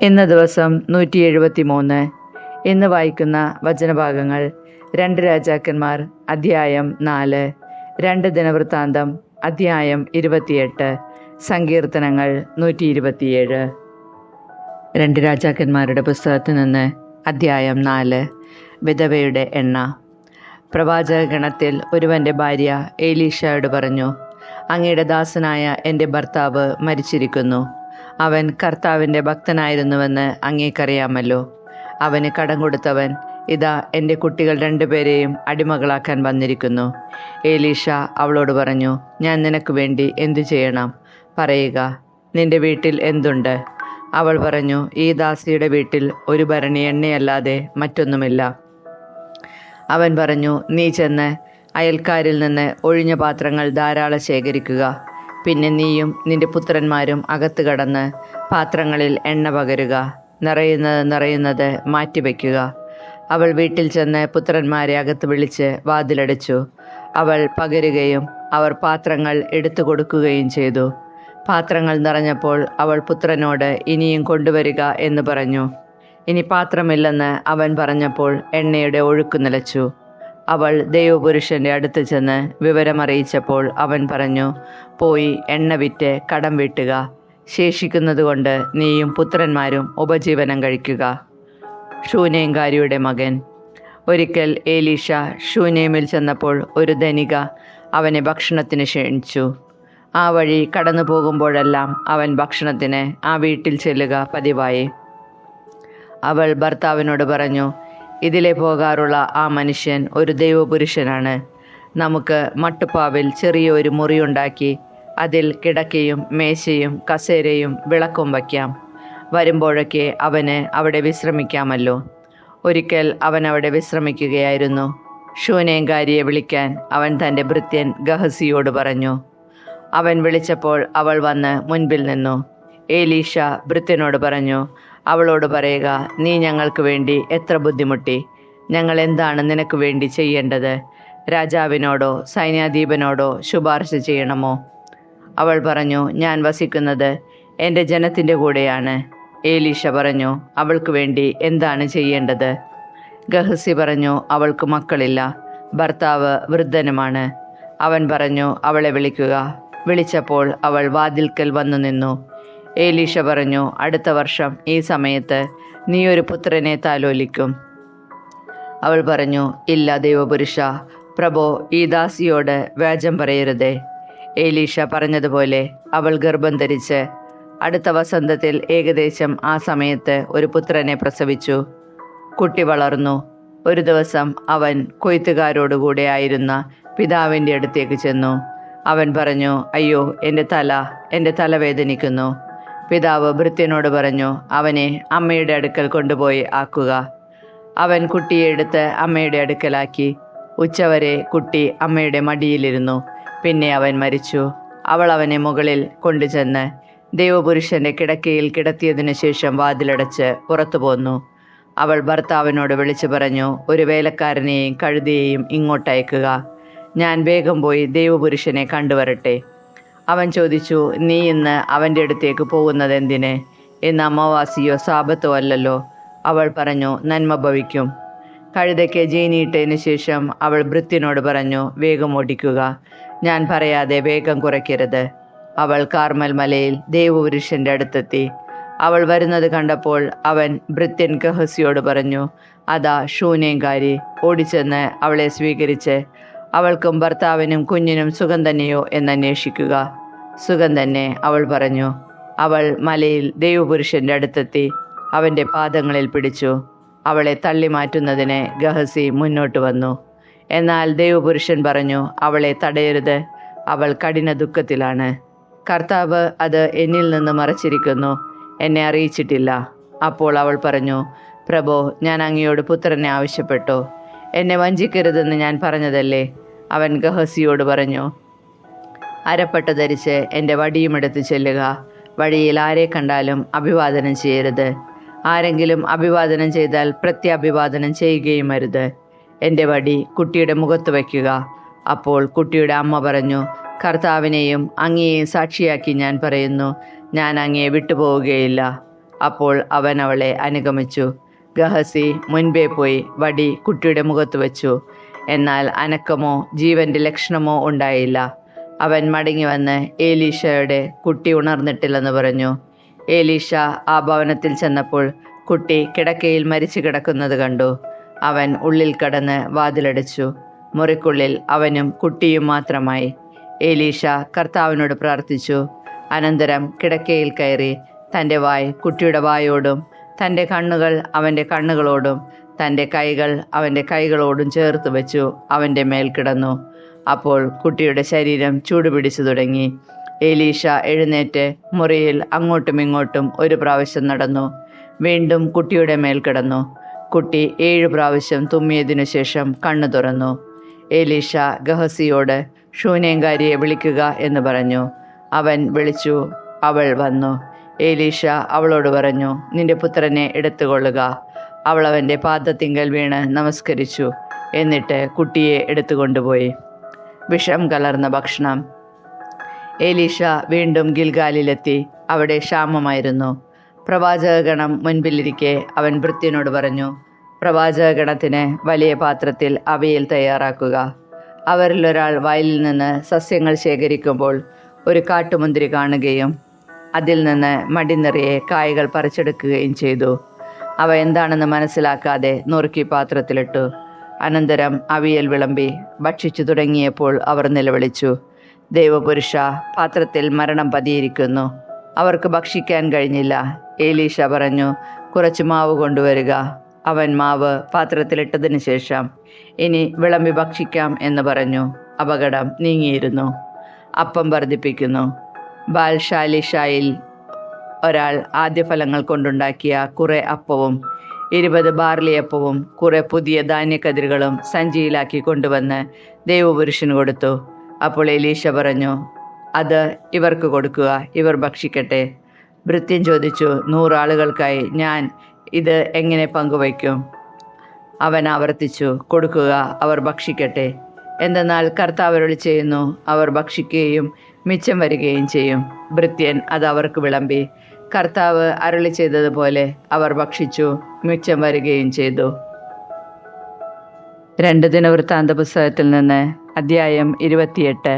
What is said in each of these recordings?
ഇന്ന് ദിവസം 173. ഇന്ന് വായിക്കുന്ന വചനഭാഗങ്ങൾ 2 രാജാക്കന്മാർ അധ്യായം 4, 2 ദിനവൃത്താന്തം അധ്യായം 28, സങ്കീർത്തനങ്ങൾ 127. 2 രാജാക്കന്മാരുടെ പുസ്തകത്തിൽ നിന്ന് അധ്യായം 4. വിധവയുടെ എണ്ണ. പ്രവാചകഗണത്തിൽ ഒരുവൻ്റെ ഭാര്യ ഏലീഷയോട് പറഞ്ഞു, അങ്ങയുടെ ദാസനായ എൻ്റെ ഭർത്താവ് മരിച്ചിരിക്കുന്നു. അവൻ കർത്താവിൻ്റെ ഭക്തനായിരുന്നുവെന്ന് അങ്ങേക്കറിയാമല്ലോ. അവന് കടം കൊടുത്തവൻ ഇതാ എൻ്റെ കുട്ടികൾ 2 പേരെയും അടിമകളാക്കാൻ വന്നിരിക്കുന്നു. ഏലീഷ അവളോട് പറഞ്ഞു, ഞാൻ നിനക്ക് വേണ്ടി എന്തു ചെയ്യണം? പറയുക, നിന്റെ വീട്ടിൽ എന്തുണ്ട്? അവൾ പറഞ്ഞു, ഈ ദാസിയുടെ വീട്ടിൽ ഒരു ഭരണി എണ്ണയല്ലാതെ മറ്റൊന്നുമില്ല. അവൻ പറഞ്ഞു, നീ ചെന്ന് അയൽക്കാരിൽ നിന്ന് ഒഴിഞ്ഞ പാത്രങ്ങൾ ധാരാളം ശേഖരിക്കുക. പിന്നെ നീയും നിന്റെ പുത്രന്മാരും അകത്ത് കടന്ന് പാത്രങ്ങളിൽ എണ്ണ പകരുക. നിറയുന്നത് മാറ്റിവെക്കുക. അവൾ വീട്ടിൽ ചെന്ന് പുത്രന്മാരെ അകത്ത് വിളിച്ച് വാതിലടച്ചു. അവൾ പകരുകയും അവർ പാത്രങ്ങൾ എടുത്തു കൊടുക്കുകയും ചെയ്തു. പാത്രങ്ങൾ നിറഞ്ഞപ്പോൾ അവൾ പുത്രനോട് ഇനിയും കൊണ്ടുവരിക എന്ന് പറഞ്ഞു. ഇനി പാത്രമില്ലെന്ന് അവൻ പറഞ്ഞപ്പോൾ എണ്ണയുടെ ഒഴുക്ക് നിലച്ചു. അവൾ ദൈവപുരുഷൻ്റെ അടുത്ത് ചെന്ന് വിവരമറിയിച്ചപ്പോൾ അവൻ പറഞ്ഞു, പോയി എണ്ണ വിറ്റ് കടം വീട്ടുക. ശേഷിക്കുന്നതുകൊണ്ട് നീയും പുത്രന്മാരും ഉപജീവനം കഴിക്കുക. ശൂനേംകാരിയുടെ മകൻ. ഒരിക്കൽ ഏലീഷ ശൂനേമിൽ ചെന്നപ്പോൾ ഒരു ധനിക അവനെ ഭക്ഷണത്തിന് ക്ഷണിച്ചു. ആ വഴി കടന്നു പോകുമ്പോഴെല്ലാം അവൻ ഭക്ഷണത്തിന് ആ വീട്ടിൽ ചെല്ലുക പതിവായി. അവൾ ഭർത്താവിനോട് പറഞ്ഞു, ഇതിലെ പോകാറുള്ള ആ മനുഷ്യൻ ഒരു ദൈവപുരുഷനാണ്. നമുക്ക് മട്ടുപ്പാവിൽ ചെറിയൊരു മുറിയുണ്ടാക്കി അതിൽ കിടക്കയും മേശയും കസേരയും വിളക്കും വയ്ക്കാം. വരുമ്പോഴൊക്കെ അവന് അവിടെ വിശ്രമിക്കാമല്ലോ. ഒരിക്കൽ അവൻ അവിടെ വിശ്രമിക്കുകയായിരുന്നു. ശൂനേംകാരിയെ വിളിക്കാൻ അവൻ തൻ്റെ ഭൃത്യൻ ഗഹസിയോട് പറഞ്ഞു. അവൻ വിളിച്ചപ്പോൾ അവൾ വന്ന് മുൻപിൽ നിന്നു. ഏലീഷ ഭൃത്യനോട് പറഞ്ഞു, അവളോട് പറയുക, നീ ഞങ്ങൾക്ക് വേണ്ടി എത്ര ബുദ്ധിമുട്ടി. ഞങ്ങൾ എന്താണ് നിനക്ക് വേണ്ടി ചെയ്യേണ്ടത്? രാജാവിനോടോ സൈന്യാധിപനോടോ ശുപാർശ ചെയ്യണമോ? അവൾ പറഞ്ഞു, ഞാൻ വസിക്കുന്നത് എൻ്റെ ജനത്തിൻ്റെ കൂടെയാണ്. ഏലീഷ പറഞ്ഞു, അവൾക്ക് വേണ്ടി എന്താണ് ചെയ്യേണ്ടത്? ഗഹസി പറഞ്ഞു, അവൾക്ക് മക്കളില്ല, ഭർത്താവ് വൃദ്ധനുമാണ്. അവൻ പറഞ്ഞു, അവളെ വിളിക്കുക. വിളിച്ചപ്പോൾ അവൾ വാതിൽക്കൽ വന്നു നിന്നു. ഏലീഷ പറഞ്ഞു, അടുത്ത വർഷം ഈ സമയത്ത് നീ ഒരു പുത്രനെ താലോലിക്കും. അവൾ പറഞ്ഞു, ഇല്ല ദൈവപുരുഷ, പ്രഭോ, ഈ ദാസിയോട് വ്യാജം പറയരുതേ. ഏലീഷ പറഞ്ഞതുപോലെ അവൾ ഗർഭം ധരിച്ച് അടുത്ത വസന്തത്തിൽ ഏകദേശം ആ സമയത്ത് ഒരു പുത്രനെ പ്രസവിച്ചു. കുട്ടി വളർന്നു. ഒരു ദിവസം അവൻ കൊയ്ത്തുകാരോടുകൂടെ ആയിരുന്ന പിതാവിൻ്റെ അടുത്തേക്ക് ചെന്നു. അവൻ പറഞ്ഞു, അയ്യോ, എൻ്റെ തല വേദനിക്കുന്നു. പിതാവ് ഭൃത്യനോട് പറഞ്ഞു, അവനെ അമ്മയുടെ അടുക്കൽ കൊണ്ടുപോയി ആക്കുക. അവൻ കുട്ടിയെ എടുത്ത് അമ്മയുടെ അടുക്കലാക്കി. ഉച്ചവരെ കുട്ടി അമ്മയുടെ മടിയിലിരുന്നു. പിന്നെ അവൻ മരിച്ചു. അവൾ അവനെ മുകളിൽ കൊണ്ടുചെന്ന് ദൈവപുരുഷൻ്റെ കിടക്കയിൽ കിടത്തിയതിനു ശേഷം വാതിലടച്ച് പുറത്തു പോന്നു. അവൾ ഭർത്താവിനോട് വിളിച്ചു പറഞ്ഞു, ഒരു വേലക്കാരനെയും കഴുതയെയും ഇങ്ങോട്ടയക്കുക. ഞാൻ വേഗം പോയി ദൈവപുരുഷനെ കണ്ടുവരട്ടെ. അവൻ ചോദിച്ചു, നീ ഇന്ന് അവൻ്റെ അടുത്തേക്ക് പോകുന്നത് എന്തിന്? ഇന്ന് അമാവാസിയോ സാബത്തോ അല്ലല്ലോ. അവൾ പറഞ്ഞു, നന്മ ഭവിക്കും. കഴുതയ്ക്ക് ജീനിയിട്ടതിന് ശേഷം അവൾ ഭൃത്യനോട് പറഞ്ഞു, വേഗം ഓടിക്കുക. ഞാൻ പറയാതെ വേഗം കുറയ്ക്കരുത്. അവൾ കാർമൽ മലയിൽ ദൈവപുരുഷൻ്റെ അടുത്തെത്തി. അവൾ വരുന്നത് കണ്ടപ്പോൾ അവൻ ഭൃത്യൻ ഗഹസിയോട് പറഞ്ഞു, അതാ ശൂനേംകാരി. ഓടിച്ചെന്ന് അവളെ സ്വീകരിച്ച് അവൾക്കും ഭർത്താവിനും കുഞ്ഞിനും സുഖം തന്നെയോ എന്നന്വേഷിക്കുക. സുഖം തന്നെ, അവൾ പറഞ്ഞു. അവൾ മലയിൽ ദൈവപുരുഷൻ്റെ അടുത്തെത്തി അവൻ്റെ പാദങ്ങളിൽ പിടിച്ചു. അവളെ തള്ളി മാറ്റുന്നതിന് ഗഹസി മുന്നോട്ട് വന്നു. എന്നാൽ ദൈവപുരുഷൻ പറഞ്ഞു, അവളെ തടയരുത്, അവൾ കഠിന ദുഃഖത്തിലാണ്. കർത്താവ് അത് എന്നിൽ നിന്ന് മറച്ചിരിക്കുന്നു, എന്നെ അറിയിച്ചിട്ടില്ല. അപ്പോൾ അവൾ പറഞ്ഞു, പ്രഭോ, ഞാൻ അങ്ങയോട് പുത്രനെ ആവശ്യപ്പെട്ടു. എന്നെ വഞ്ചിക്കരുതെന്ന് ഞാൻ പറഞ്ഞതല്ലേ? അവൻ ഗഹസിയോട് പറഞ്ഞു, അരപ്പട്ട ധരിച്ച് എൻ്റെ വടിയുമെടുത്ത് ചെല്ലുക. വഴിയിൽ ആരെ കണ്ടാലും അഭിവാദനം ചെയ്യരുത്. ആരെങ്കിലും അഭിവാദനം ചെയ്താൽ പ്രത്യഭിവാദനം ചെയ്യുകയും അരുത്. എൻ്റെ വടി കുട്ടിയുടെ മുഖത്ത് വയ്ക്കുക. അപ്പോൾ കുട്ടിയുടെ അമ്മ പറഞ്ഞു, കർത്താവിനെയും അങ്ങയെയും സാക്ഷിയാക്കി ഞാൻ പറയുന്നു, ഞാൻ അങ്ങയെ വിട്ടുപോവുകയില്ല. അപ്പോൾ അവൻ അവളെ അനുഗമിച്ചു. ഗഹസി മുൻപേ പോയി വടി കുട്ടിയുടെ മുഖത്ത് വെച്ചു. എന്നാൽ അനക്കമോ ജീവന്റെ ലക്ഷണമോ ഉണ്ടായില്ല. അവൻ മടങ്ങി വന്ന് ഏലീഷയുടെ കുട്ടി ഉണർന്നിട്ടില്ലെന്ന് പറഞ്ഞു. ഏലീഷ ആ ഭവനത്തിൽ ചെന്നപ്പോൾ കുട്ടി കിടക്കയിൽ മരിച്ചു കിടക്കുന്നത് കണ്ടു. അവൻ ഉള്ളിൽ കടന്ന് വാതിലടച്ചു. മുറിക്കുള്ളിൽ അവനും കുട്ടിയും മാത്രമായി. ഏലീഷ കർത്താവിനോട് പ്രാർത്ഥിച്ചു. അനന്തരം കിടക്കയിൽ കയറി തൻ്റെ വായ് കുട്ടിയുടെ വായോടും തൻ്റെ കണ്ണുകൾ അവൻ്റെ കണ്ണുകളോടും തൻ്റെ കൈകൾ അവൻ്റെ കൈകളോടും ചേർത്ത് വെച്ചു അവൻ്റെ മേൽ കിടന്നു. അപ്പോൾ കുട്ടിയുടെ ശരീരം ചൂടുപിടിച്ചു തുടങ്ങി. ഏലീഷ എഴുന്നേറ്റ് മുറിയിൽ അങ്ങോട്ടും ഇങ്ങോട്ടും 1 പ്രാവശ്യം നടന്നു. വീണ്ടും കുട്ടിയുടെ മേൽ കിടന്നു. കുട്ടി 7 പ്രാവശ്യം തുമ്മിയതിനു ശേഷം കണ്ണു തുറന്നു. ഏലീഷ ഗഹസിയോട് ശൂന്യങ്കാരിയെ വിളിക്കുക എന്ന് പറഞ്ഞു. അവൻ വിളിച്ചു. അവൾ വന്നു. ഏലീഷ അവളോട് പറഞ്ഞു, നിന്റെ പുത്രനെ എടുത്തുകൊള്ളുക. അവൾ അവൻ്റെ പാദത്തിങ്കൽ വീണ് നമസ്കരിച്ചു. എന്നിട്ട് കുട്ടിയെ എടുത്തുകൊണ്ടുപോയി. വിഷം കലർന്ന ഭക്ഷണം. ഏലീഷ വീണ്ടും ഗിൽഗാലിലെത്തി. അവിടെ ക്ഷാമമായിരുന്നു. പ്രവാചകഗണം മുൻപിലിരിക്കെ അവൻ ഭൃത്യനോട് പറഞ്ഞു, പ്രവാചകഗണത്തിന് വലിയ പാത്രത്തിൽ അവിയൽ തയ്യാറാക്കുക. അവരിലൊരാൾ വയലിൽ നിന്ന് സസ്യങ്ങൾ ശേഖരിക്കുമ്പോൾ ഒരു കാട്ടുമുന്തിരി കാണുകയും അതിൽ നിന്ന് മടി നിറയെ കായ്കൾ പറിച്ചെടുക്കുകയും ചെയ്തു. അവ എന്താണെന്ന് മനസ്സിലാക്കാതെ നുറുക്കി പാത്രത്തിലിട്ടു. അനന്തരം അവിയൽ വിളമ്പി ഭക്ഷിച്ചു തുടങ്ങിയപ്പോൾ അവർ നിലവിളിച്ചു, ദൈവപുരുഷ, പാത്രത്തിൽ മരണം പതിയിരിക്കുന്നു. അവർക്ക് ഭക്ഷിക്കാൻ കഴിഞ്ഞില്ല. ഏലീഷ പറഞ്ഞു, കുറച്ച് മാവ് കൊണ്ടുവരിക. അവൻ മാവ് പാത്രത്തിലിട്ടതിന് ശേഷം ഇനി വിളമ്പി ഭക്ഷിക്കാം എന്ന് പറഞ്ഞു. അപകടം നീങ്ങിയിരുന്നു. അപ്പം വർദ്ധിപ്പിക്കുന്നു. ബാൽഷാലിഷായിൽ ഒരാൾ ആദ്യഫലങ്ങൾ കൊണ്ടുണ്ടാക്കിയ കുറെ അപ്പവും 20 ബാർലിയപ്പവും കുറെ പുതിയ ധാന്യക്കതിരുകളും സഞ്ചിയിലാക്കി കൊണ്ടുവന്ന് ദൈവപുരുഷന് കൊടുത്തു. അപ്പോൾ എലീശ പറഞ്ഞു, അത് ഇവർക്ക് കൊടുക്കുക, ഇവർ ഭക്ഷിക്കട്ടെ. ഭൃത്യൻ ചോദിച്ചു, 100 ആളുകൾക്കായി ഞാൻ ഇത് എങ്ങനെ പങ്കുവയ്ക്കും? അവൻ ആവർത്തിച്ചു, കൊടുക്കുക, അവർ ഭക്ഷിക്കട്ടെ. എന്തെന്നാൽ കർത്താവ് അരുളി ചെയ്യുന്നു, അവർ ഭക്ഷിക്കുകയും മിച്ചം വരികയും ചെയ്യും. ഭൃത്യൻ അത് അവർക്ക് വിളമ്പി. കർത്താവ് അരുളി ചെയ്തതുപോലെ അവർ ഭക്ഷിച്ചു, മിച്ചം വരികയും ചെയ്തു. 2 ദിനവൃത്താന്ത പുസ്തകത്തിൽ നിന്ന് അധ്യായം 28.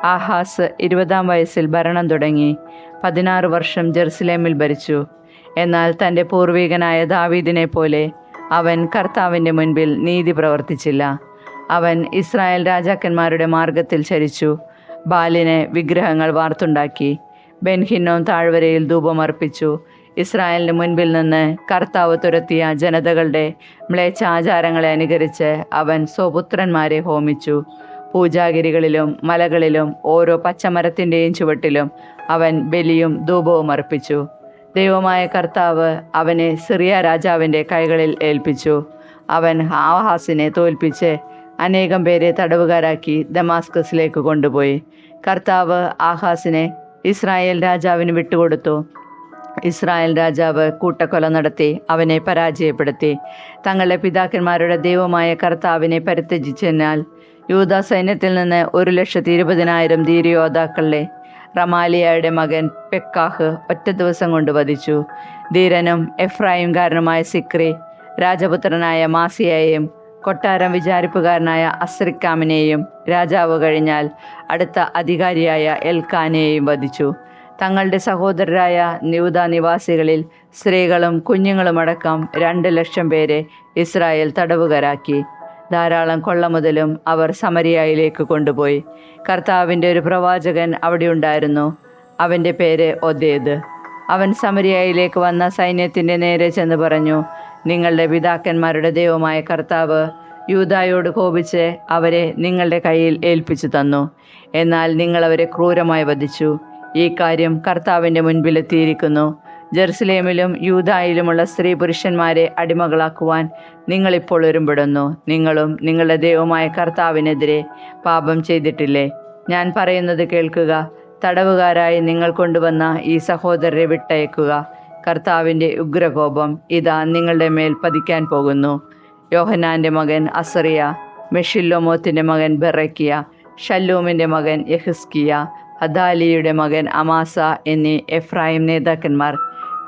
ആഹാസ് 20-ാം വയസ്സിൽ ഭരണം തുടങ്ങി 16 വർഷം ജെറുസലേമിൽ ഭരിച്ചു. എന്നാൽ തൻ്റെ പൂർവികനായ ദാവീദിനെ പോലെ അവൻ കർത്താവിൻ്റെ മുൻപിൽ നീതി പ്രവർത്തിച്ചില്ല. അവൻ ഇസ്രായേൽ രാജാക്കന്മാരുടെ മാർഗത്തിൽ ചരിച്ചു. ബാലിന് വിഗ്രഹങ്ങൾ വാർത്തുണ്ടാക്കി. ബെൻഹിന്നോം താഴ്വരയിൽ ധൂപമർപ്പിച്ചു. ഇസ്രായേലിന് മുൻപിൽ നിന്ന് കർത്താവ് തുരത്തിയ ജനതകളുടെ മ്ലേച്ഛാചാരങ്ങളെ അനുകരിച്ച് അവൻ സ്വപുത്രന്മാരെ ഹോമിച്ചു. പൂജാഗിരികളിലും മലകളിലും ഓരോ പച്ചമരത്തിൻ്റെയും ചുവട്ടിലും അവൻ ബലിയും ധൂപവും അർപ്പിച്ചു. ദൈവമായ കർത്താവ് അവനെ സിറിയ രാജാവിൻ്റെ കൈകളിൽ ഏൽപ്പിച്ചു. അവൻ ആഹാസിനെ തോൽപ്പിച്ച് അനേകം പേരെ തടവുകാരാക്കി ദമാസ്കസിലേക്ക് കൊണ്ടുപോയി. കർത്താവ് ആഹാസിനെ ഇസ്രായേൽ രാജാവിന് വിട്ടുകൊടുത്തു. ഇസ്രായേൽ രാജാവ് കൂട്ടക്കൊല നടത്തി അവനെ പരാജയപ്പെടുത്തി. തങ്ങളുടെ പിതാക്കന്മാരുടെ ദൈവമായ കർത്താവിനെ പരിത്യജിച്ചതിനാൽ യൂദാ സൈന്യത്തിൽ നിന്ന് 120,000 ധീരയോദ്ധാക്കളെ റമാലിയയുടെ മകൻ പെക്കാഹ് ഒറ്റ ദിവസം കൊണ്ട് വധിച്ചു. ധീരനും എഫ്രായിംകാരനുമായ സിക്രി രാജപുത്രനായ മാസിയയെയും കൊട്ടാരം വിചാരിപ്പുകാരനായ അസ്രിക്കാമിനെയും രാജാവ് കഴിഞ്ഞാൽ അടുത്ത അധികാരിയായ എൽക്കാനെയും വധിച്ചു. തങ്ങളുടെ സഹോദരരായ യൂദാ നിവാസികളിൽ സ്ത്രീകളും കുഞ്ഞുങ്ങളുമടക്കം 200,000 പേരെ ഇസ്രായേൽ തടവുകാരാക്കി. ധാരാളം കൊള്ളമുതലും അവർ സമരിയയിലേക്ക് കൊണ്ടുപോയി. കർത്താവിൻ്റെ ഒരു പ്രവാചകൻ അവിടെ ഉണ്ടായിരുന്നു. അവൻ്റെ പേര് ഒദേദ്. അവൻ സമരിയയിലേക്ക് വന്ന സൈന്യത്തിൻ്റെ നേരെ ചെന്ന് പറഞ്ഞു, നിങ്ങളുടെ പിതാക്കന്മാരുടെ ദൈവമായ കർത്താവ് യൂദായോട് കോപിച്ച് അവരെ നിങ്ങളുടെ കയ്യിൽ ഏൽപ്പിച്ചു തന്നു. എന്നാൽ നിങ്ങൾ അവരെ ക്രൂരമായി വധിച്ചു. ഈ കാര്യം കർത്താവിൻ്റെ മുൻപിലെത്തിയിരിക്കുന്നു. ജെറുസലേമിലും യൂദായിലുമുള്ള സ്ത്രീ പുരുഷന്മാരെ അടിമകളാക്കുവാൻ നിങ്ങളിപ്പോൾ ഒരുമ്പെടുന്നു. നിങ്ങളും നിങ്ങളുടെ ദൈവമായ കർത്താവിനെതിരെ പാപം ചെയ്തിട്ടില്ലേ? ഞാൻ പറയുന്നത് കേൾക്കുക. തടവുകാരായി നിങ്ങൾ കൊണ്ടുവന്ന ഈ സഹോദരരെ വിട്ടയക്കുക. കർത്താവിൻ്റെ ഉഗ്രകോപം ഇതാ നിങ്ങളുടെ മേൽ പതിക്കാൻ പോകുന്നു. യോഹന്നാൻ്റെ മകൻ അസറിയ, മെഷില്ലോമോത്തിൻ്റെ മകൻ ബെറക്കിയ, ഷല്ലൂമിൻ്റെ മകൻ യഹിസ്കിയ, അദാലിയുടെ മകൻ അമാസ എന്നീ എഫ്രായിം നേതാക്കന്മാർ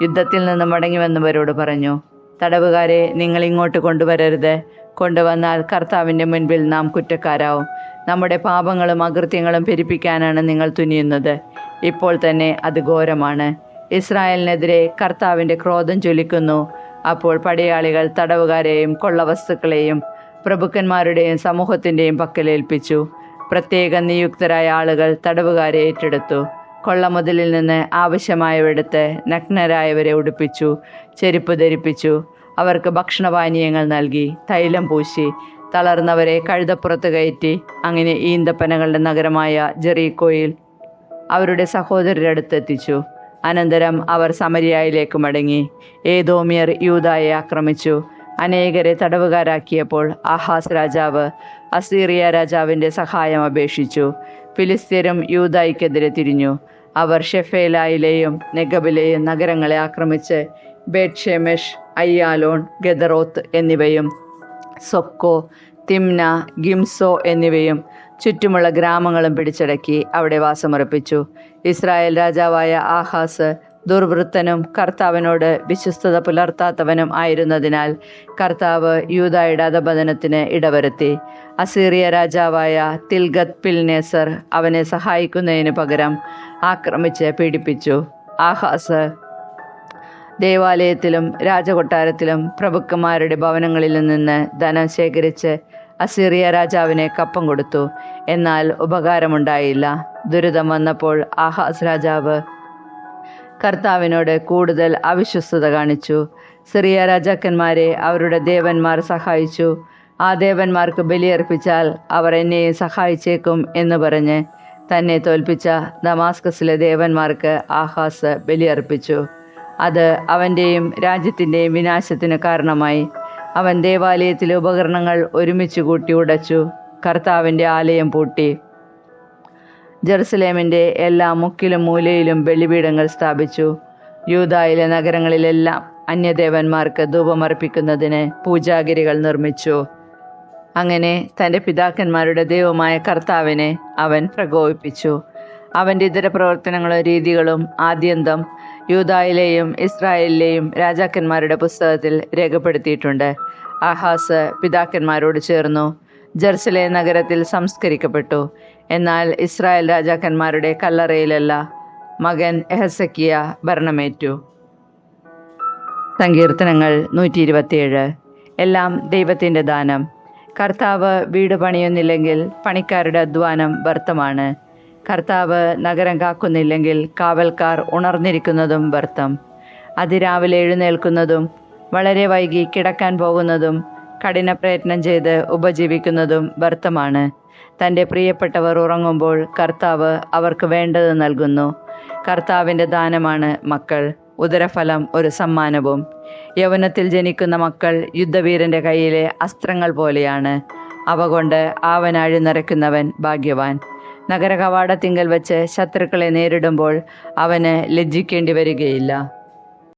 യുദ്ധത്തിൽ നിന്ന് മടങ്ങി വന്നവരോട് പറഞ്ഞു, തടവുകാരെ നിങ്ങൾ ഇങ്ങോട്ട് കൊണ്ടുവരരുത്. കൊണ്ടുവന്നാൽ കർത്താവിൻ്റെ മുൻപിൽ നാം കുറ്റക്കാരാവും. നമ്മുടെ പാപങ്ങളും അകൃത്യങ്ങളും പെരുപ്പിക്കാനാണ് നിങ്ങൾ തുനിയുന്നത്. ഇപ്പോൾ തന്നെ അത് ഘോരമാണ്. ഇസ്രായേലിനെതിരെ കർത്താവിൻ്റെ ക്രോധം ജ്വലിക്കുന്നു. അപ്പോൾ പടയാളികൾ തടവുകാരെയും കൊള്ളവസ്തുക്കളെയും പ്രഭുക്കന്മാരുടെയും സമൂഹത്തിൻ്റെയും പക്കലേൽപ്പിച്ചു. പ്രത്യേകം നിയുക്തരായ ആളുകൾ തടവുകാരെ ഏറ്റെടുത്തു. കൊള്ളമുതലിൽ നിന്ന് ആവശ്യമായവയെടുത്ത് നഗ്നരായവരെ ഉടുപ്പിച്ചു, ചെരുപ്പ് ധരിപ്പിച്ചു. അവർക്ക് ഭക്ഷണപാനീയങ്ങൾ നൽകി, തൈലം പൂശി, തളർന്നവരെ കഴുതപ്പുറത്ത് കയറ്റി. അങ്ങനെ ഈന്തപ്പനകളുടെ നഗരമായ ജെറീക്കോയിൽ അവരുടെ സഹോദരരുടെ അടുത്തെത്തിച്ചു. അനന്തരം അവർ സമരിയായിലേക്ക് മടങ്ങി. ഏദോമ്യർ യൂദായെ ആക്രമിച്ചു. അനേകരെ തടവുകാരാക്കിയപ്പോൾ ആഹാസ് രാജാവ് അസീറിയ രാജാവിൻ്റെ സഹായം അപേക്ഷിച്ചു. ഫിലിസ്ത്യരും യൂദായ്ക്കെതിരെ തിരിഞ്ഞു. അവർ ഷെഫേലായിലെയും നെഗബിലെയും നഗരങ്ങളെ ആക്രമിച്ച് ബേത്ത്ഷെമെഷ്, അയ്യാലോൺ, ഗെദറോത്ത് എന്നിവയും സൊക്കോ, തിമ്ന, ഗിംസോ എന്നിവയും ചുറ്റുമുള്ള ഗ്രാമങ്ങളും പിടിച്ചടക്കി അവിടെ വാസമുറപ്പിച്ചു. ഇസ്രായേൽ രാജാവായ ആഹാസ് ദുർവൃത്തനും കർത്താവിനോട് വിശ്വസ്തത പുലർത്താത്തവനും ആയിരുന്നതിനാൽ കർത്താവ് യൂദായുടെ അധപതനത്തിന് ഇടവരുത്തി. അസീറിയ രാജാവായ തിൽഗത് പിൽനേസർ അവനെ സഹായിക്കുന്നതിന് പകരം ആക്രമിച്ച് പീഡിപ്പിച്ചു. ആഹാസ് ദേവാലയത്തിലും രാജകൊട്ടാരത്തിലും പ്രഭുക്കന്മാരുടെ ഭവനങ്ങളിൽ നിന്ന് ധനം ശേഖരിച്ച് അസീറിയ രാജാവിനെ കപ്പം കൊടുത്തു. എന്നാൽ ഉപകാരമുണ്ടായില്ല. ദുരിതം വന്നപ്പോൾ ആഹാസ് രാജാവ് കർത്താവിനോട് കൂടുതൽ അവിശ്വസ്തത കാണിച്ചു. സിറിയ രാജാക്കന്മാരെ അവരുടെ ദേവന്മാർ സഹായിച്ചു. ആ ദേവന്മാർക്ക് ബലിയർപ്പിച്ചാൽ അവർ എന്നെയും സഹായിച്ചേക്കും എന്ന് പറഞ്ഞ് തന്നെ തോൽപ്പിച്ച ദമാസ്കസിലെ ദേവന്മാർക്ക് ആഹാസ് ബലിയർപ്പിച്ചു. അത് അവൻ്റെയും രാജ്യത്തിൻ്റെയും വിനാശത്തിന് കാരണമായി. അവൻ ദേവാലയത്തിലെ ഉപകരണങ്ങൾ ഒരുമിച്ച് കൂട്ടി ഉടച്ചു. കർത്താവിൻ്റെ ആലയം പൂട്ടി. ജെറുസലേമിൻ്റെ എല്ലാ മുക്കിലും മൂലയിലും ബലിപീഠങ്ങൾ സ്ഥാപിച്ചു. യൂദായിലെ നഗരങ്ങളിലെല്ലാം അന്യദേവന്മാർക്ക് ധൂപമർപ്പിക്കുന്നതിന് പൂജാഗിരികൾ നിർമ്മിച്ചു. അങ്ങനെ തൻ്റെ പിതാക്കന്മാരുടെ ദൈവമായ കർത്താവിനെ അവൻ പ്രകോപിപ്പിച്ചു. അവൻ്റെ ഇതര പ്രവർത്തനങ്ങളും രീതികളും ആദ്യന്തം യൂദായിലെയും ഇസ്രായേലിലെയും രാജാക്കന്മാരുടെ പുസ്തകത്തിൽ രേഖപ്പെടുത്തിയിട്ടുണ്ട്. ആഹാസ് പിതാക്കന്മാരോട് ചേർന്നു ജെറുസലേം നഗരത്തിൽ സംസ്കരിക്കപ്പെട്ടു. എന്നാൽ ഇസ്രായേൽ രാജാക്കന്മാരുടെ കല്ലറയിലല്ല, മകൻ എഹെസ്കേൽ ഭരണമേറ്റു. സങ്കീർത്തനങ്ങൾ 127. എല്ലാം ദൈവത്തിൻ്റെ ദാനം. കർത്താവ് വീട് പണിയുന്നില്ലെങ്കിൽ പണിക്കാരുടെ അധ്വാനം വ്യർത്ഥമാണ്. കർത്താവ് നഗരം കാക്കുന്നില്ലെങ്കിൽ കാവൽക്കാർ ഉണർന്നിരിക്കുന്നതും വ്യർത്ഥം. അതിരാവിലെ എഴുന്നേൽക്കുന്നതും വളരെ വൈകി കിടക്കാൻ പോകുന്നതും കഠിന പ്രയത്നം ചെയ്ത് ഉപജീവിക്കുന്നതും വ്യർത്ഥമാണ്. തൻ്റെ പ്രിയപ്പെട്ടവർ ഉറങ്ങുമ്പോൾ കർത്താവ് അവർക്ക് വേണ്ടത് നൽകുന്നു. കർത്താവിൻ്റെ ദാനമാണ് മക്കൾ, ഉദരഫലം ഒരു സമ്മാനവും. യൗവനത്തിൽ ജനിക്കുന്ന മക്കൾ യുദ്ധവീരൻ്റെ കയ്യിലെ അസ്ത്രങ്ങൾ പോലെയാണ്. അവ കൊണ്ട് ആവനാഴി നിറയ്ക്കുന്നവൻ ഭാഗ്യവാൻ. നഗര കവാടത്തിങ്കൽ വെച്ച് ശത്രുക്കളെ നേരിടുമ്പോൾ അവന് ലജ്ജിക്കേണ്ടി വരികയില്ല.